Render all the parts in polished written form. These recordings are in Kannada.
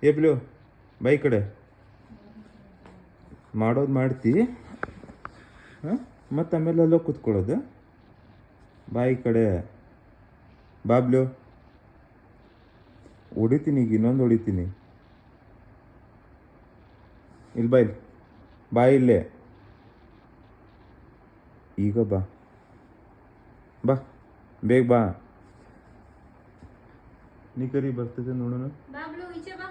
ಏಬ್ಲು ಬೈ ಕಡೆ ಮಾಡೋದು ಮಾಡ್ತಿ ಹಾಂ ಮತ್ತು ಆಮೇಲೆ ಅಲ್ಲೋ ಕೂತ್ಕೊಳ್ಳೋದು ಬಾಯಿ ಕಡೆ ಬಾಬ್ಲು ಹೊಡಿತೀನಿ ಈಗ ಇನ್ನೊಂದು ಹೊಡಿತೀನಿ ಇಲ್ಲಿ ಬಾ ಇಲ್ಲಿ ಬಾ ಇಲ್ಲೇ ಈಗ ಬಾ ಬಾ ಬೇಗ ಬಾ ನೀ ಕರಿ ಬರ್ತದೆ ನೋಡೋಣ ಬಾಬ್ಲು ಈಚೆ ಬಾ.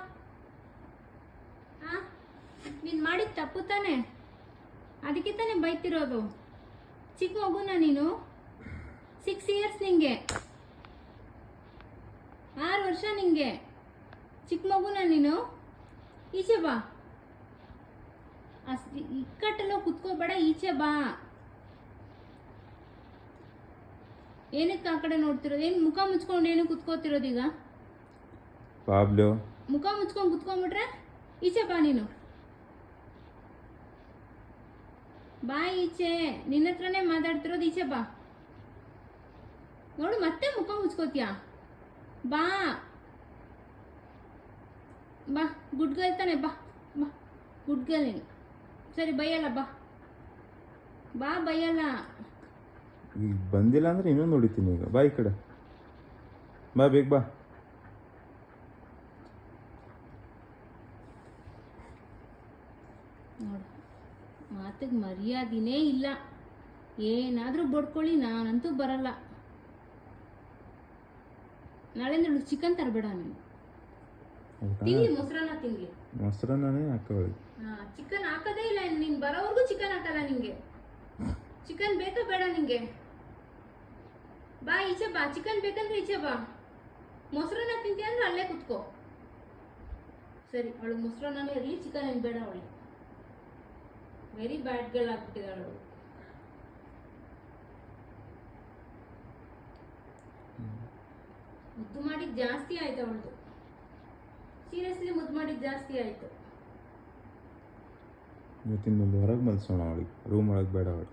ನೀನು ಮಾಡಿದ ತಪ್ಪು ತಾನೆ, ಅದಕ್ಕೆ ತಾನೆ ಬೈತಿರೋದು. ಚಿಕ್ಕ ಮಗುನ ನೀನು, 6 ಇಯರ್ಸ್ ನಿಂಗೆ, 6 ವರ್ಷ ನಿಂಗೆ, ಚಿಕ್ಕ ಮಗುನ ನೀನು. ಈಚೆ ಬಾ, ಅಷ್ಟು ಇಕ್ಕಟ್ಟಲ್ಲೋ ಕುತ್ಕೋಬೇಡ, ಈಚೆ ಬಾ. ಏನಕ್ಕೆ ಆ ಕಡೆ ನೋಡ್ತಿರೋದು? ಏನು ಮುಖ ಮುಚ್ಕೊಂಡು ಏನು ಕುತ್ಕೋತಿರೋದೀಗ? ಬಾಬ್ಲು ಮುಖ ಮುಚ್ಕೊಂಡು ಕುತ್ಕೊಂಡ್ಬಿಟ್ರೆ ಈಚೆ ಬಾ ನೀನು. ಬಾ ಈಚೆ, ನಿನ್ನ ಹತ್ರನೇ ಮಾತಾಡ್ತಿರೋದು, ಈಚೆ ಬಾ. ನೋಡು ಮತ್ತೆ ಮುಖ ಮುಚ್ಕೋತೀಯಾ? ಬಾ ಬಾ, ಗುಡ್ ಗರ್ಲ್ ತಾನೆ, ಬಾ ಬಾ, ಗುಡ್ ಗರ್ಲ್ ನೀನು. ಸರಿ ಬೈಯಲ್ಲ, ಬಾ ಬಾ, ಬೈಯಲ್ಲ. ಈಗ ಬಂದಿಲ್ಲ ಅಂದ್ರೆ ಇನ್ನೊಂದು ಹೊಡಿತೀನಿ ಈಗ ಬಾ ಈ ಕಡೆ ಬಾ ಬೇಗ ಬಾ ನೋಡು ಮಾತಿಗೆ ಮರ್ಯಾದಿನೇ ಇಲ್ಲ. ಏನಾದರೂ ಬಡ್ಕೊಳ್ಳಿ, ನಾನಂತೂ ಬರಲ್ಲ. ನಾಳೆಂದು ಚಿಕನ್ ತರಬೇಡ ನೀನು. ತಿನ್ಲಿ ಮೊಸರನ್ನ, ತಿನ್ಲಿ ಮೊಸರನ್ನೇ ಹಾಕೊಳ್ಳಿ. ಚಿಕನ್ ಹಾಕೋದೇ ಇಲ್ಲ ನೀನು, ಬರೋವರೆಗೂ ಚಿಕನ್ ಹಾಕಲ್ಲ ನಿಂಗೆ. ಚಿಕನ್ ಬೇಕಾ ಬೇಡ ನಿಂಗೆ? ಬಾ ಈಚೆ ಬಾ, ಚಿಕನ್ ಬೇಕಂದ್ರೆ ಈಚೆ ಬಾ. ಮೊಸರನ್ನ ತಿಂತೀಯ ಅಂದ್ರೆ ಅಲ್ಲೇ ಕುತ್ಕೋ. ಸರಿ, ಅವಳು ಮೊಸರನ್ನೇ ಇರಲಿ, ಚಿಕನ್ ಏನು ಬೇಡ ಅವಳಿಗೆ. ವೆರಿ ಬ್ಯಾಡ್ ಗರ್ಲ್ ಆಗ್ಬಿಟ್ಟಿದ್ದಾಳು ಅವಳು. ಮುದ್ದು ಮಾಡಿದ್ದು ಜಾಸ್ತಿ ಆಯ್ತು ಅವಳದು. ಸೀರಿಯಸ್ಲಿ ಮುದ್ದು ಮಾಡಿದ್ದು ಜಾಸ್ತಿ ಆಯ್ತು. ಇವತ್ತಿನ ಮುಂದೆ ಹೊರಗೆ ಮಲ್ಸೋಣ ಅವಳಿಗೆ, ರೂಮ್ ಒಳಗೆ ಬೇಡ ಅವಳು.